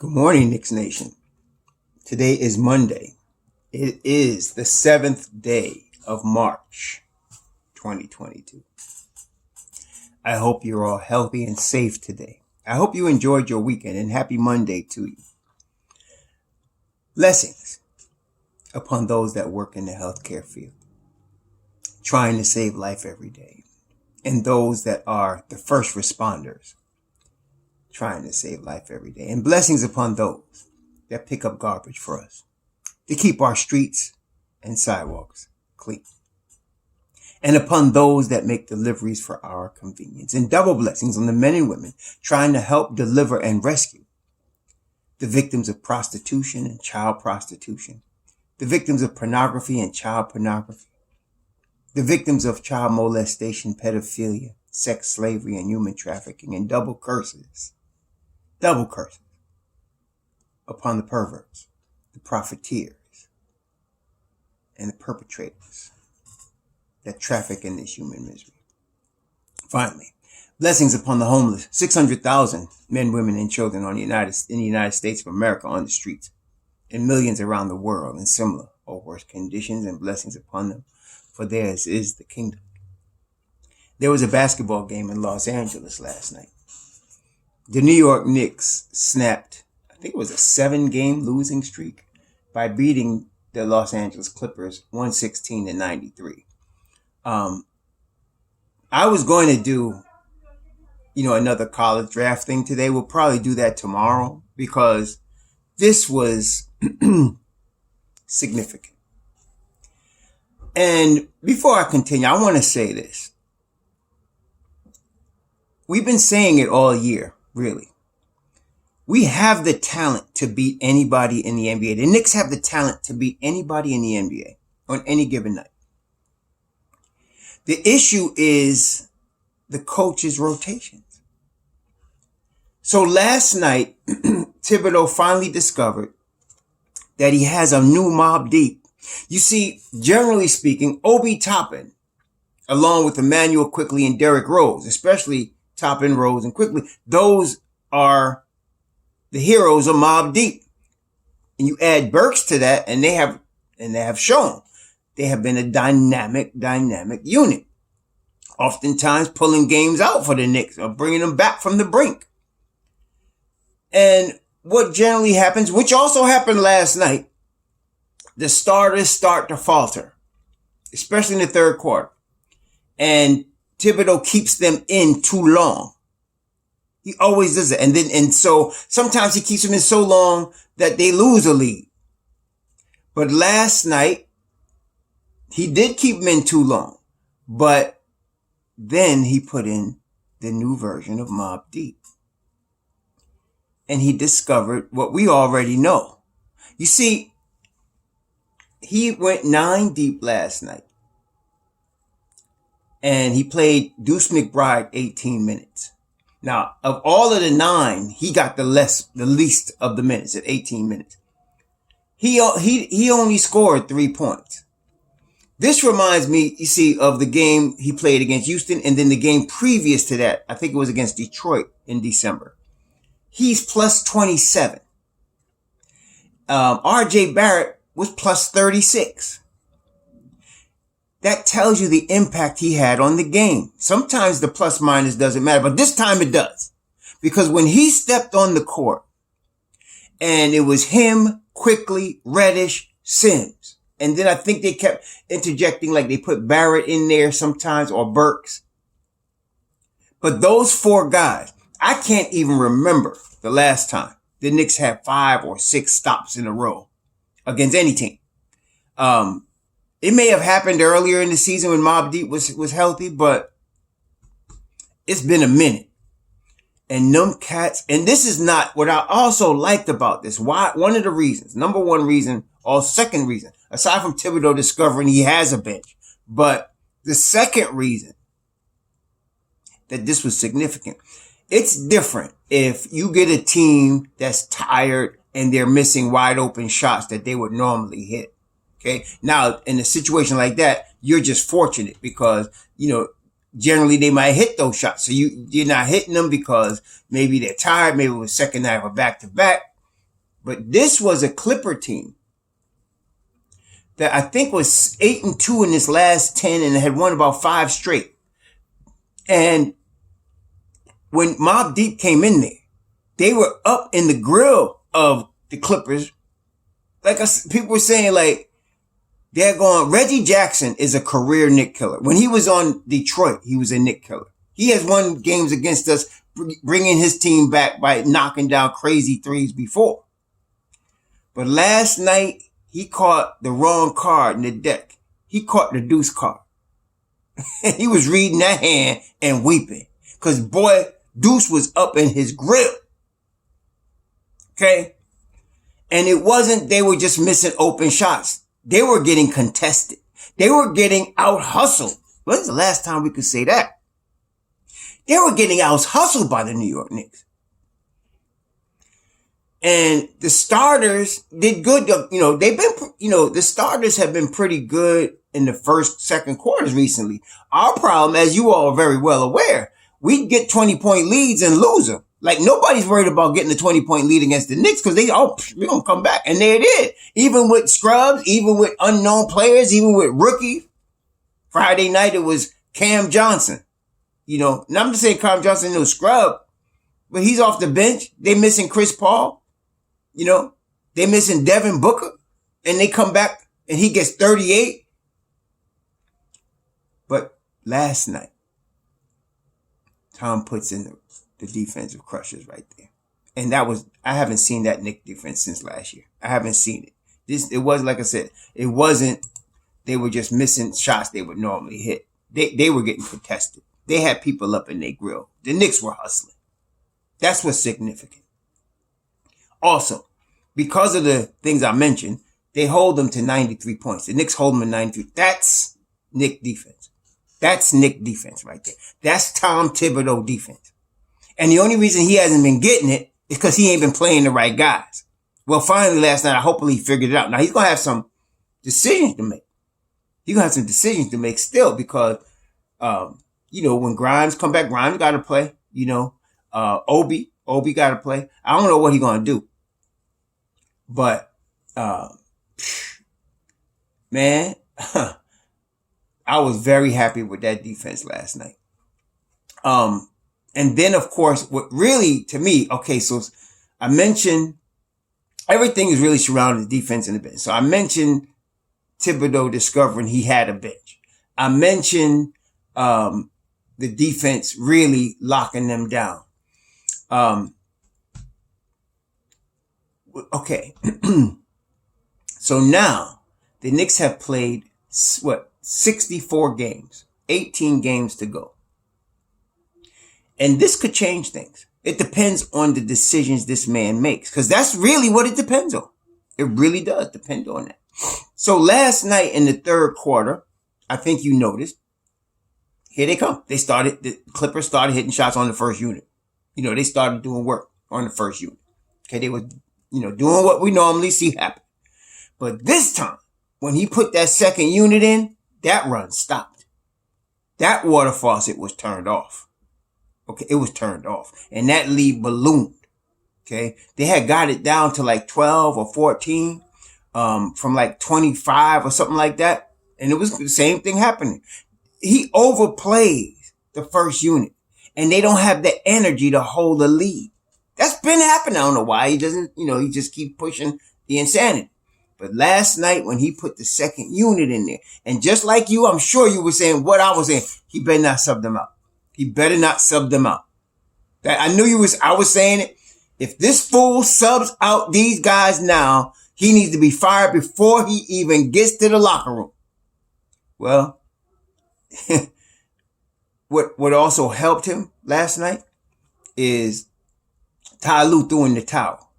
Good morning, Knicks Nation. Today is Monday. It is the 7th day of March, 2022. I hope you're all healthy and safe today. I hope you enjoyed your weekend and happy Monday to you. Blessings upon those that work in the healthcare field, trying to save life every day, and those that are the first responders, trying to save life every day. And blessings upon those that pick up garbage for us to keep our streets and sidewalks clean. And upon those that make deliveries for our convenience. And double blessings on the men and women trying to help deliver and rescue the victims of prostitution and child prostitution, the victims of pornography and child pornography, the victims of child molestation, pedophilia, sex slavery, and human trafficking, and double curses upon the perverts, the profiteers, and the perpetrators that traffic in this human misery. Finally, blessings upon the homeless, 600,000 men, women, and children in the United States of America on the streets, and millions around the world in similar or worse conditions, and blessings upon them, for theirs is the kingdom. There was a basketball game in Los Angeles last night. The New York Knicks snapped, I think it was a 7-game losing streak by beating the Los Angeles Clippers 116-93. I was going to do, another college draft thing today. We'll probably do that tomorrow because this was significant. And before I continue, I want to say this. We've been saying it all year. Really. We have the talent to beat anybody in the NBA. The Knicks have the talent to beat anybody in the NBA on any given night. The issue is the coach's rotations. So last night, Thibodeau finally discovered that he has a new Mobb Deep. You see, generally speaking, Obi Toppin, along with Emmanuel Quickley and Derrick Rose, especially Toppin, Rose, and Quickley, those are the heroes of Mobb Deep. And you add Burks to that, and they have shown they have been a dynamic unit. Oftentimes pulling games out for the Knicks or bringing them back from the brink. And what generally happens, which also happened last night, the starters start to falter, especially in the third quarter. And Thibodeau keeps them in too long. He always does it. And so sometimes he keeps them in so long that they lose a lead. But last night, he did keep them in too long. But then he put in the new version of Mobb Deep. And he discovered what we already know. You see, he went 9 deep last night. And he played Deuce McBride 18 minutes. Now, of all of the 9, he got the least of the minutes at 18 minutes. He only scored 3 points. This reminds me, you see, of the game he played against Houston and then the game previous to that. I think it was against Detroit in December. He's plus 27. RJ Barrett was plus 36. That tells you the impact he had on the game. Sometimes the plus minus doesn't matter, but this time it does. Because when he stepped on the court, and it was him, Quickley, Reddish, Sims. And then I think they kept interjecting, like they put Barrett in there sometimes, or Burks. But those 4 guys, I can't even remember the last time the Knicks had 5 or 6 stops in a row against any team. It may have happened earlier in the season when Mobb Deep was healthy, but it's been a minute. And them cats, and this is not what I also liked about this. Why? One of the reasons, number one reason, or second reason, aside from Thibodeau discovering he has a bench, but the second reason that this was significant, it's different if you get a team that's tired and they're missing wide open shots that they would normally hit. Okay. Now, in a situation like that, you're just fortunate because, generally they might hit those shots. So you're not hitting them because maybe they're tired. Maybe it was second night of a back-to-back. But this was a Clipper team that I think was 8-2 in this last 10 and had won about 5 straight. And when Mobb Deep came in there, they were up in the grill of the Clippers. Like people were saying, like, they're going, Reggie Jackson is a career Knick killer. When he was on Detroit, he was a Knick killer. He has won games against us, bringing his team back by knocking down crazy threes before. But last night, he caught the wrong card in the deck. He caught the Deuce card. He was reading that hand and weeping. Because, boy, Deuce was up in his grill. Okay? And it wasn't they were just missing open shots. They were getting contested. They were getting out-hustled. When's the last time we could say that? They were getting out-hustled by the New York Knicks. And the starters did good. You know, the starters have been pretty good in the first, second quarters recently. Our problem, as you all are very well aware, we get 20-point leads and lose them. Like, nobody's worried about getting a 20-point lead against the Knicks because we're going to come back. And they did. Even with scrubs, even with unknown players, even with rookies. Friday night, it was Cam Johnson. You know, and I'm just saying Cam Johnson, no scrub, but he's off the bench. They missing Chris Paul. You know, they missing Devin Booker. And they come back and he gets 38. But last night, Tom puts in the defensive crushers right there. And I haven't seen that Knicks defense since last year. I haven't seen it. It was, like I said, it wasn't, they were just missing shots they would normally hit. They were getting contested. They had people up in their grill. The Knicks were hustling. That's what's significant. Also, because of the things I mentioned, they hold them to 93 points. The Knicks hold them to 93. That's Knicks defense. That's Knicks defense right there. That's Tom Thibodeau defense. And the only reason he hasn't been getting it is because he ain't been playing the right guys. Well, finally last night, hopefully he figured it out. Now, he's going to have some decisions to make. He's going to have some decisions to make still because, you know, when Grimes come back, Grimes got to play. You know, Obi got to play. I don't know what he's going to do. But, man, I was very happy with that defense last night. And then, of course, what really, to me, okay, so I mentioned everything is really surrounding the defense and the bench. So I mentioned Thibodeau discovering he had a bench. I mentioned the defense really locking them down. Okay. So now the Knicks have played, 64 games, 18 games to go. And this could change things. It depends on the decisions this man makes, because that's really what it depends on. It really does depend on that. So last night in the third quarter, I think you noticed, here they come. The Clippers started hitting shots on the first unit. You know, they started doing work on the first unit. Okay, they were, you know, doing what we normally see happen. But this time, when he put that second unit in, that run stopped. That water faucet was turned off. Okay, it was turned off. And that lead ballooned. Okay, they had got it down to like 12 or 14 from like 25 or something like that. And it was the same thing happening. He overplays the first unit. And they don't have the energy to hold the lead. That's been happening. I don't know why. He doesn't, you know, he just keep pushing the insanity. But last night when he put the second unit in there, and just like you, I'm sure you were saying what I was saying, he better not sub them out. He better not sub them out. I was saying it. If this fool subs out these guys now, he needs to be fired before he even gets to the locker room. Well, what also helped him last night is Ty Lue threw in the towel.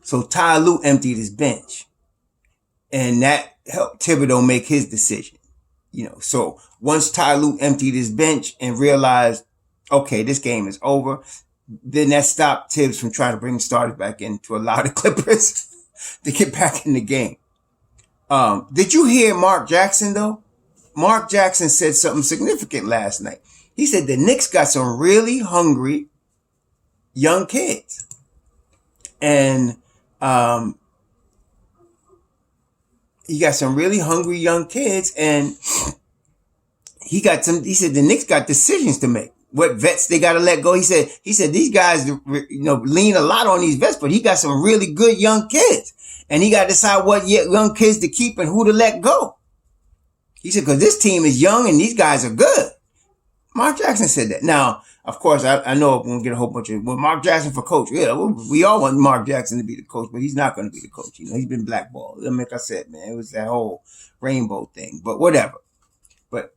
So Ty Lue emptied his bench. And that helped Thibodeau make his decision. You know, so once Ty Lue emptied his bench and realized, okay, this game is over, then that stopped Tibbs from trying to bring the starters back in to allow the Clippers to get back in the game. Did you hear Mark Jackson, though? Mark Jackson said something significant last night. He said the Knicks got some really hungry young kids. And Um, he got some really hungry young kids, and he said the Knicks got decisions to make. What vets they got to let go. He said these guys, lean a lot on these vets, but he got some really good young kids, and he got to decide what young kids to keep and who to let go. He said, because this team is young and these guys are good. Mark Jackson said that. Now, of course, I know we're going to get a whole bunch of, Mark Jackson for coach. Yeah, we all want Mark Jackson to be the coach, but he's not going to be the coach. He's been blackballed. Like I said, man, it was that whole rainbow thing, but whatever. But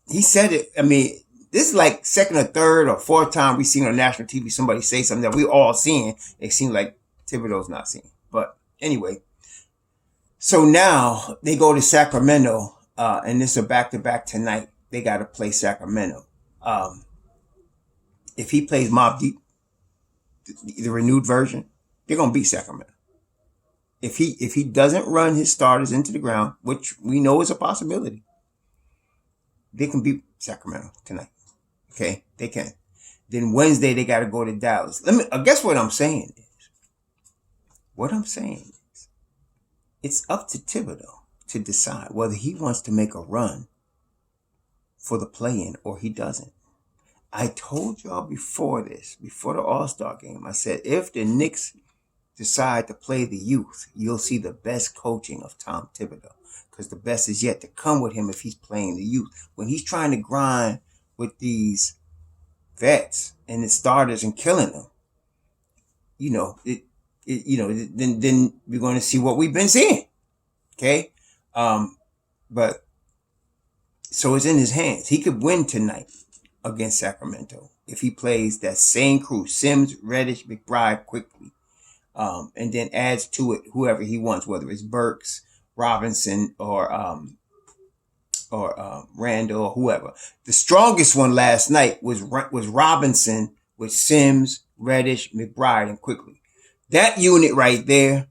he said it. I mean, this is like second or third or fourth time we've seen on national TV somebody say something that we all seeing. It seems like Thibodeau's not seeing. But anyway, so now they go to Sacramento, and this is a back-to-back tonight. They got to play Sacramento. If he plays Mobb Deep, the renewed version, they're going to beat Sacramento. If he doesn't run his starters into the ground, which we know is a possibility, they can beat Sacramento tonight. Okay, they can. Then Wednesday they got to go to Dallas. Guess what I'm saying is. What I'm saying is, it's up to Thibodeau to decide whether he wants to make a run for the play-in or he doesn't. I told y'all before the All-Star game, I said if the Knicks decide to play the youth, you'll see the best coaching of Tom Thibodeau, because the best is yet to come with him if he's playing the youth. When he's trying to grind with these vets and the starters and killing them, then we're going to see what we've been seeing. Okay, but so it's in his hands. He could win tonight against Sacramento if he plays that same crew: Sims, Reddish, McBride, quickly, and then adds to it whoever he wants, whether it's Burks, Robinson, or Randall, or whoever. The strongest one last night was Robinson with Sims, Reddish, McBride, and quickly. That unit right there,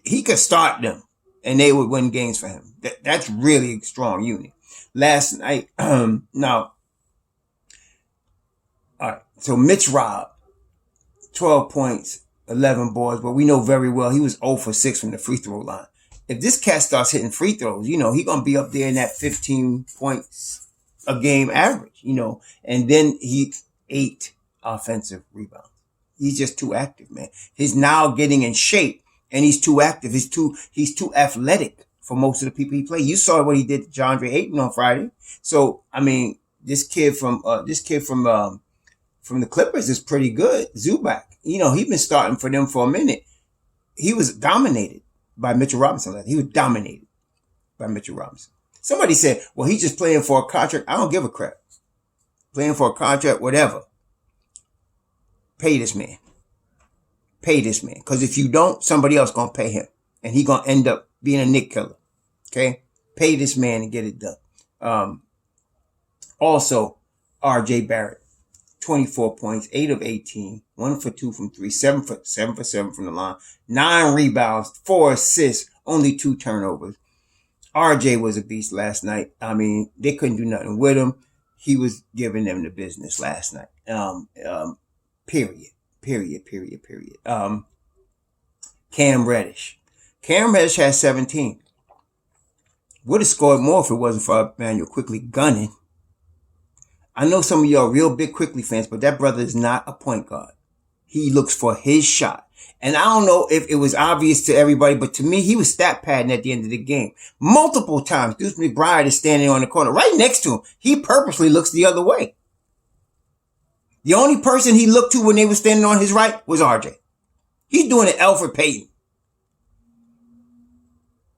he could start them, and they would win games for him. That's really a strong unit. Last night, now, all right. So Mitch Robb, 12 points, 11 boards, but we know very well he was 0 for 6 from the free throw line. If this cat starts hitting free throws, he's going to be up there in that 15 points a game average, and then he 8 offensive rebounds. He's just too active, man. He's now getting in shape, and he's too active. He's too athletic for most of the people he played. You saw what he did to DeAndre Ayton on Friday. So, I mean, this kid from the Clippers is pretty good. Zubac, he's been starting for them for a minute. He was dominated by Mitchell Robinson. He was dominated by Mitchell Robinson. Somebody said, well, he's just playing for a contract. I don't give a crap. Playing for a contract, whatever. Pay this man. Pay this man. Because if you don't, somebody else going to pay him. And he going to end up being a Knick killer. Okay? Pay this man and get it done. Also, R.J. Barrett. 24 points, 8 of 18, 1 for 2 from 3, 7 for 7 from the line, 9 rebounds, 4 assists, only 2 turnovers. RJ was a beast last night. I mean, they couldn't do nothing with him. He was giving them the business last night. Period. Cam Reddish. Cam Reddish has 17. Would have scored more if it wasn't for Emmanuel quickly gunning. I know some of y'all real big Quickly fans, but that brother is not a point guard. He looks for his shot. And I don't know if it was obvious to everybody, but to me, he was stat padding at the end of the game. Multiple times, Deuce McBride is standing on the corner right next to him. He purposely looks the other way. The only person he looked to when they were standing on his right was RJ. He's doing an Alfred Payton.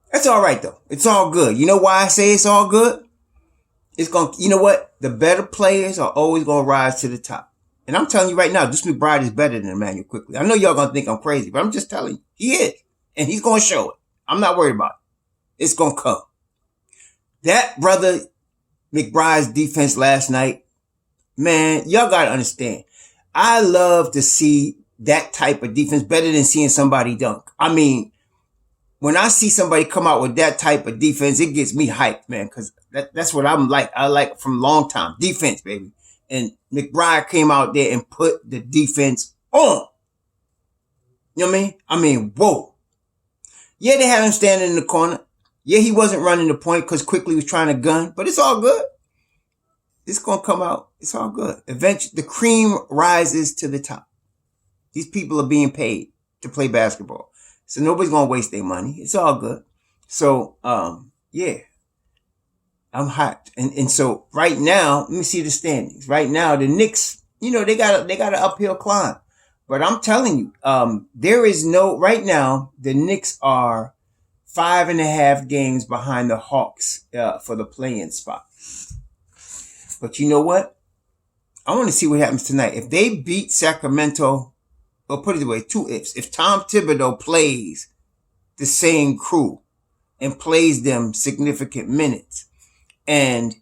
That's all right, though. It's all good. You know why I say it's all good? You know what? The better players are always going to rise to the top. And I'm telling you right now, Deuce McBride is better than Emmanuel quickly. I know y'all going to think I'm crazy, but I'm just telling you, he is. And he's going to show it. I'm not worried about it. It's going to come. That brother McBride's defense last night, man, y'all got to understand. I love to see that type of defense better than seeing somebody dunk. I mean, when I see somebody come out with that type of defense, it gets me hyped, man, because that's what I'm like. I like from a long time. Defense, baby. And McBride came out there and put the defense on. You know what I mean? I mean, whoa. Yeah, they had him standing in the corner. Yeah, he wasn't running the point because Quickly was trying to gun, but it's all good. It's going to come out. It's all good. Eventually, the cream rises to the top. These people are being paid to play basketball. So nobody's going to waste their money. It's all good. So, yeah, I'm hot. And so right now, let me see the standings. Right now, the Knicks, they got an uphill climb. But I'm telling you, there is right now, the Knicks are 5.5 games behind the Hawks, for the play-in spot. But you know what? I want to see what happens tonight. If they beat Sacramento, or put it away, 2 ifs. If Tom Thibodeau plays the same crew and plays them significant minutes, and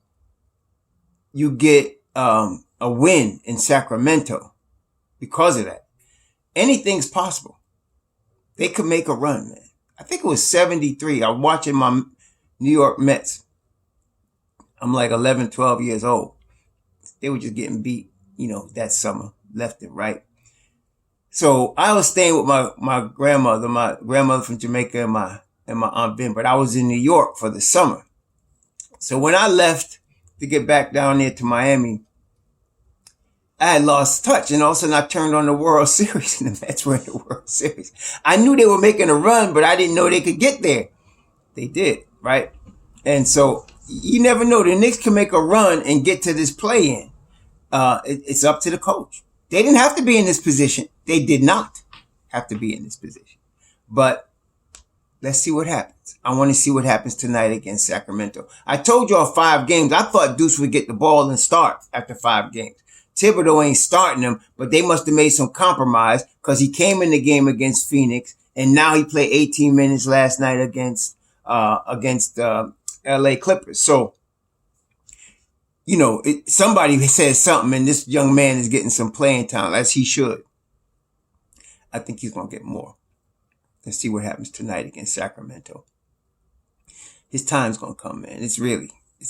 you get a win in Sacramento because of that, anything's possible. They could make a run, man. I think it was 73. I'm watching my New York Mets. I'm like 11, 12 years old. They were just getting beat, that summer, left and right. So I was staying with my grandmother from Jamaica, and my Aunt Ben, but I was in New York for the summer. So when I left to get back down there to Miami, I had lost touch, and all of a sudden I turned on the World Series, and the Mets were in the World Series. I knew they were making a run, but I didn't know they could get there. They did, right? And so you never know. The Knicks can make a run and get to this play-in. It's up to the coach. They didn't have to be in this position. They did not have to be in this position. But let's see what happens. I want to see what happens tonight against Sacramento. I told y'all 5 games. I thought Deuce would get the ball and start after 5 games. Thibodeau ain't starting him, but they must have made some compromise because he came in the game against Phoenix, and now he played 18 minutes last night against LA Clippers. So, somebody says something, and this young man is getting some playing time, as he should. I think he's going to get more. Let's see what happens tonight against Sacramento. His time's going to come, man. It's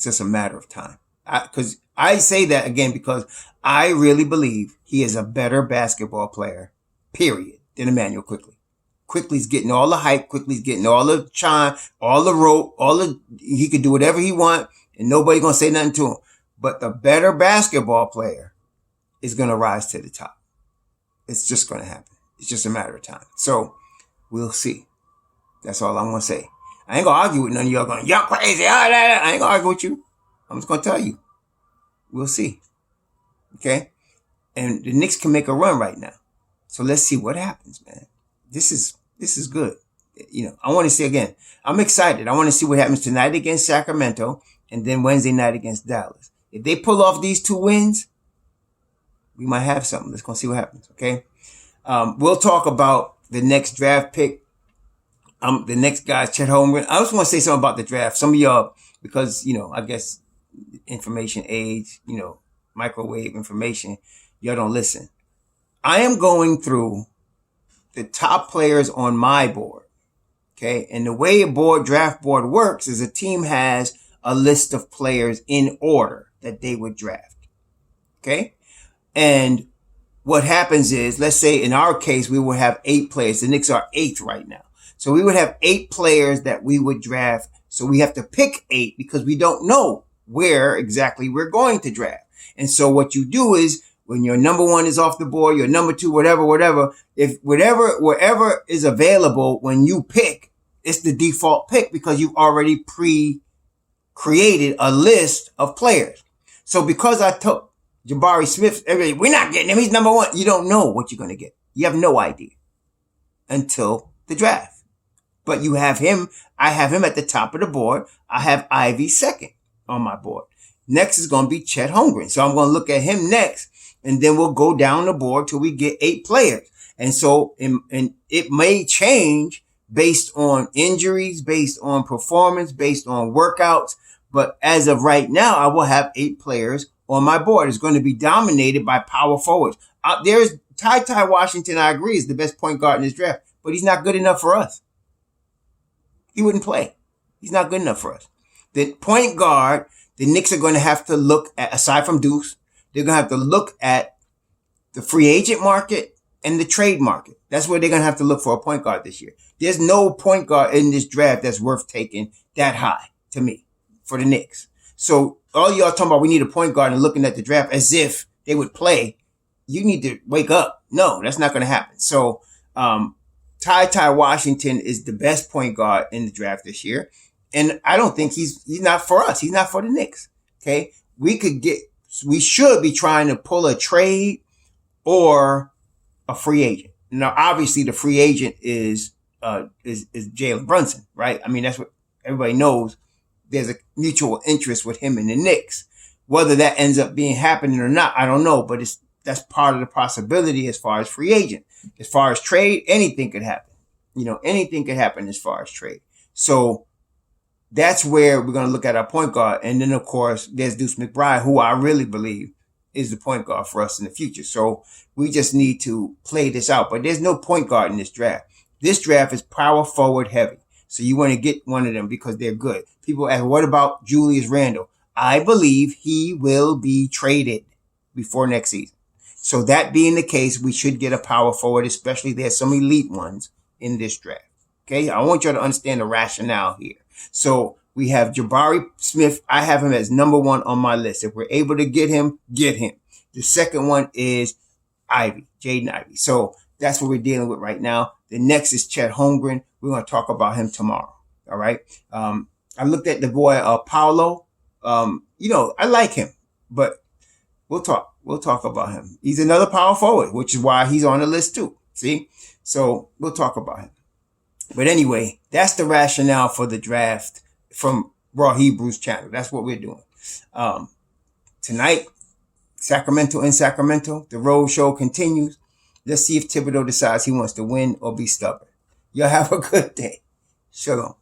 just a matter of time. Because I say that again because I really believe he is a better basketball player, period, than Emmanuel Quickly. Quickly's getting all the hype. Quickly's getting all the chime, all the rope, he can do whatever he wants, and nobody going to say nothing to him. But the better basketball player is going to rise to the top. It's just going to happen. It's just a matter of time. So we'll see. That's all I'm going to say. I ain't going to argue with none of y'all going, y'all crazy. I ain't going to argue with you. I'm just going to tell you. We'll see. Okay? And the Knicks can make a run right now. So let's see what happens, man. This is good. I want to say again, I'm excited. I want to see what happens tonight against Sacramento and then Wednesday night against Dallas. If they pull off these 2 wins, we might have something. Let's go see what happens, okay? We'll talk about the next draft pick. The next guy, Chet Holmgren. I just want to say something about the draft. Some of y'all, because, I guess information age, microwave information, y'all don't listen. I am going through the top players on my board, okay? And the way a draft board works is a team has a list of players in order that they would draft, okay? And what happens is, let's say in our case, we would have 8 players. The Knicks are 8th right now. So we would have 8 players that we would draft. So we have to pick 8 because we don't know where exactly we're going to draft. And so what you do is when your number 1 is off the board, your number 2, whatever, if wherever is available when you pick, it's the default pick because you've already pre-created a list of players. So because I took Jabari Smith, we're not getting him. He's number 1. You don't know what you're going to get. You have no idea until the draft. But you have him. I have him at the top of the board. I have Ivy second on my board. Next is going to be Chet Holmgren. So I'm going to look at him next, and then we'll go down the board till we get 8 players. And so, and it may change based on injuries, based on performance, based on workouts. But as of right now, I will have 8 players on my board. It's going to be dominated by power forwards. There's Ty Washington, I agree, is the best point guard in this draft, but he's not good enough for us. He wouldn't play. He's not good enough for us. The point guard, the Knicks are going to have to look at, aside from Deuce, they're going to have to look at the free agent market and the trade market. That's where they're going to have to look for a point guard this year. There's no point guard in this draft that's worth taking that high to me for the Knicks. So all y'all talking about we need a point guard and looking at the draft as if they would play. You need to wake up. No, that's not going to happen. So, Ty Washington is the best point guard in the draft this year. And I don't think he's not for us. He's not for the Knicks. Okay. We should be trying to pull a trade or a free agent. Now, obviously the free agent is Jalen Brunson, right? I mean, that's what everybody knows. There's a mutual interest with him and the Knicks. Whether that ends up being happening or not, I don't know, but that's part of the possibility as far as free agent. As far as trade, anything could happen. Anything could happen as far as trade. So that's where we're going to look at our point guard. And then, of course, there's Deuce McBride, who I really believe is the point guard for us in the future. So we just need to play this out. But there's no point guard in this draft. This draft is power forward heavy. So you want to get one of them because they're good. People ask, what about Julius Randle? I believe he will be traded before next season. So that being the case, we should get a power forward, especially there's some elite ones in this draft. Okay, I want you to understand the rationale here. So we have Jabari Smith. I have him as number 1 on my list. If we're able to get him, get him. The second one is Jaden Ivey. So that's what we're dealing with right now. The next is Chet Holmgren. We're going to talk about him tomorrow. All right. I looked at the boy, Paolo. I like him, but we'll talk about him. He's another power forward, which is why he's on the list too. See? So we'll talk about him. But anyway, that's the rationale for the draft from Raw Hebrews channel. That's what we're doing. Tonight, Sacramento in Sacramento, the road show continues. Let's see if Thibodeau decides he wants to win or be stubborn. Y'all have a good day. Shalom.